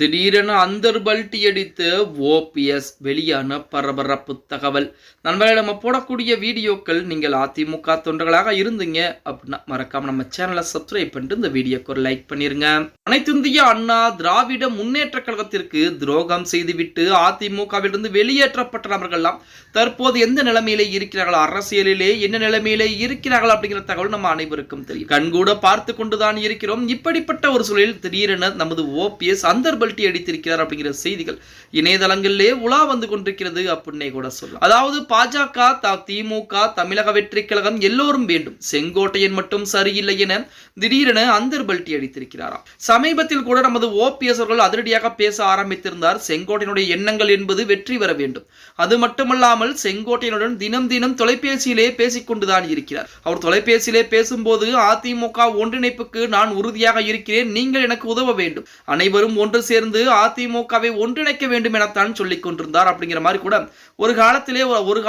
திடீரென அந்தர்பல்ட்டி அடித்த ஓபிஎஸ் வெளியான பரபரப்பு தகவல். நண்பர்களே, நம்ம போடக்கூடிய வீடியோக்கள் நீங்கள் அதிமுக தொண்டர்களாக இருந்தீங்க அப்படின்னா மறக்காம நம்ம சேனலை சப்ஸ்கிரைப் பண்ணிட்டு இந்த வீடியோக்கு ஒரு லைக் பண்ணிருங்க. அனைத்திந்திய அண்ணா திராவிட முன்னேற்ற கழகத்திற்கு துரோகம் செய்துவிட்டு அதிமுகவிலிருந்து வெளியேற்றப்பட்ட நபர்கள்லாம் தற்போது எந்த நிலைமையிலே இருக்கிறார்கள், அரசியலிலே என்ன நிலைமையிலே இருக்கிறார்கள் அப்படிங்கிற தகவல் நம்ம அனைவருக்கும் தெரியும். கண்கூட பார்த்து கொண்டுதான் இருக்கிறோம். இப்படிப்பட்ட ஒரு சூழலில் திடீரென நமது ஓபிஎஸ் அந்தர்பல்ட்டி அடித்திருக்கிறார் அப்படிங்கிற செய்திகள் இணையதளங்களிலே உலா வந்து கொண்டிருக்கிறது அப்படின்னே கூட சொல்லலாம். அதாவது பாஜக, திமுக, தமிழக வெற்றி கழகம் எல்லோரும் வேண்டும், செங்கோட்டையன் மட்டும் சரியில்லை என திடீரென அந்தர்பல்ட்டி அடித்திருக்கிறாராம். சமீபத்தில் கூட நமது ஓபிஎஸ் அவர்கள் அதிரடியாக பேச ஆரம்பித்திருந்தார். செங்கோட்டையனுடைய எண்ணங்கள் என்பது வெற்றி பெற வேண்டும், அது மட்டுமல்லாமல் செங்கோட்டையனுடன் தினம் தினம் தொலைபேசியிலே பேசிக்கொண்டுதான் இருக்கிறார். அவர் தொலைபேசியிலே பேசும்போது அதிமுக ஒன்றிணைப்புக்கு நான் உறுதியாக இருக்கிறேன், நீங்கள் எனக்கு உதவ வேண்டும், அனைவரும் ஒன்று சேர்ந்து அதிமுகவை ஒன்றிணைக்க வேண்டும் எனத்தான் சொல்லிக் கொண்டிருந்தார் அப்படிங்கிற மாதிரி கூட ஒரு காலத்திலே ஒரு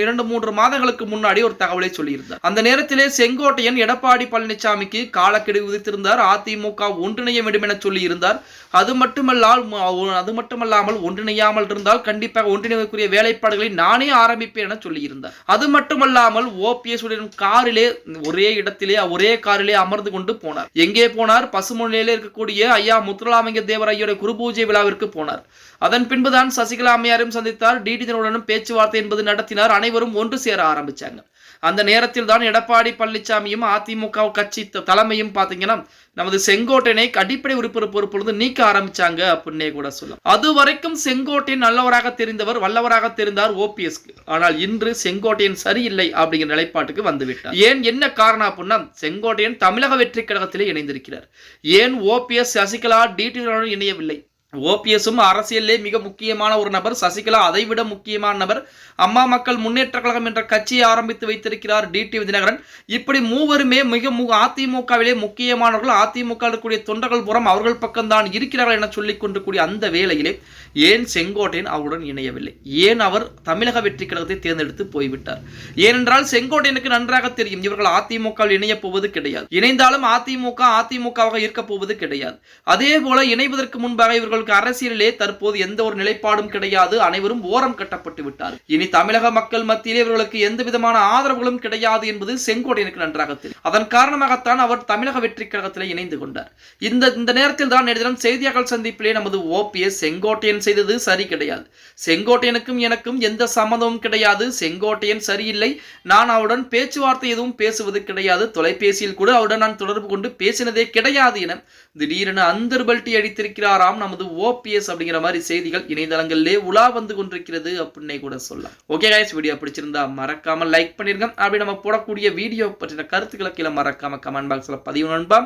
2-3 மாதங்களுக்கு முன்னாடி ஒரு தகவலை சொல்லியிருந்தார். அந்த நேரத்திலே செங்கோட்டையன் எடப்பாடி பழனிசாமிக்கு காலக்கெடு விதித்திருந்தார், அதிமுக ஒன்றிணைய வேண்டும் என சொல்லி இருந்தார். அது மட்டுமல்லாமல் ஒன்றிணையாமல் இருந்தால் கண்டிப்பாக ஒன்றிணைக்கக்கூடிய வேலைப்பாடுகளை நானே ஆரம்பிப்பேன் என சொல்லி இருந்தார். அது மட்டுமல்லாமல் ஓபிஎஸ் உடன் காரிலே ஒரே காரிலே அமர்ந்து கொண்டு போனார். எங்கே போனார்? பசுமொழியிலே இருக்கக்கூடிய ஐயா முத்துராமலிங்க தேவரையோட குருபூஜை விழாவிற்கு போனார். அதன் பின்புதான் சசிகலா அம்மையாரையும் சந்தித்தார். டிடினுடனும் பேச்சுவார்த்தை என்பது நடத்தினார். அனைவரும் ஒன்று சேர ஆரம்பிச்சாங்க. அந்த நேரத்தில் தான் எடப்பாடி பழனிசாமியும் அதிமுக கட்சி தலைமையும் பாத்தீங்கன்னா நமது செங்கோட்டையனை அடிப்படை உறுப்பினர் பொறுப்பிலிருந்து நீக்க ஆரம்பிச்சாங்க அப்படின்னே கூட சொல்லலாம். அது வரைக்கும் செங்கோட்டையன் நல்லவராக தெரிந்தவர், வல்லவராக தெரிந்தார் ஓபிஎஸ்க்கு. ஆனால் இன்று செங்கோட்டையன் சரியில்லை அப்படிங்கிற நிலைப்பாட்டுக்கு வந்துவிட்டார். என்ன காரணம் அப்படின்னா செங்கோட்டையன் தமிழக வெற்றி கழகத்திலே இணைந்திருக்கிறார். ஏன் ஓபிஎஸ் சசிகலா டிடினுடன் இணையவில்லை? ஓபிஎஸும் அரசியலே மிக முக்கியமான ஒரு நபர், சசிகலா அதைவிட முக்கியமான நபர். அம்மா மக்கள் முன்னேற்ற கழகம் என்ற கட்சியை ஆரம்பித்து வைத்திருக்கிறார் டிடிவி தினகரன். இப்படி மூவருமே அதிமுகவிலே முக்கியமானவர்கள். அதிமுக இருக்கக்கூடிய தொண்டர்கள் புறம் அவர்கள் பக்கம்தான் இருக்கிறார்கள் என சொல்லிக் கொண்டிருக்கூடிய அந்த வேளையிலே ஏன் செங்கோட்டையன் அவருடன் இணையவில்லை? ஏன் அவர் தமிழக வெற்றி கழகத்தை தேர்ந்தெடுத்து போய்விட்டார்? ஏனென்றால் செங்கோட்டையனுக்கு நன்றாக தெரியும் இவர்கள் அதிமுகவில் இணைய போவது கிடையாது. இணைந்தாலும் அதிமுகவாக இருக்க போவது கிடையாது. அதே போல இணைவதற்கு முன்பாக இவர்கள் அரசியலிலே தற்போது எந்த ஒரு நிலைப்பாடும் கிடையாது. அனைவரும் ஓரம் கட்டப்பட்டு விட்டார். இனி தமிழக மக்கள் மத்தியிலே இவர்களுக்கு எந்த விதமான ஆதரவுகளும் கிடையாது என்பது செங்கோட்டையனுக்கு நன்றாக தெரியும். அதன் காரணமாகத்தான் அவர் தமிழக வெற்றி கழகத்திலே இணைந்து கொண்டார். இந்த நேரத்தில் தான் நேற்று செய்தியாளர் சந்திப்பிலே நமது ஓபிஎஸ் செங்கோட்டையன் செய்தது சரி கிடையாது, செங்கோட்டையனுக்கும் எனக்கும் எந்த சம்மதமும் கிடையாது, செங்கோட்டையன் சரியில்லை, நான் அவருடன் பேச்சுவார்த்தை எதுவும் பேசுவது கிடையாது, தொலைபேசியில் கூட அவருடன் நான் தொடர்பு கொண்டு பேசினதே கிடையாது என திடீரென அந்தர்பல்ட்டி அடித்திருக்கிறாராம் நமது ஓபிஎஸ் அப்படிங்கிற மாதிரி செய்திகள் இணையதளங்களிலே உலா வந்து கொண்டிருக்கிறது அப்படின்னே கூட சொல்லலாம். ஓகே கைஸ், வீடியோ பிடிச்சிருந்தா மறக்காம லைக் பண்ணிருங்க. அப்படி நம்ம போடக்கூடிய வீடியோ பற்றின கருத்துக்களை கீழே மறக்காம கமெண்ட் பாக்ஸ்ல பதிவு நண்பா.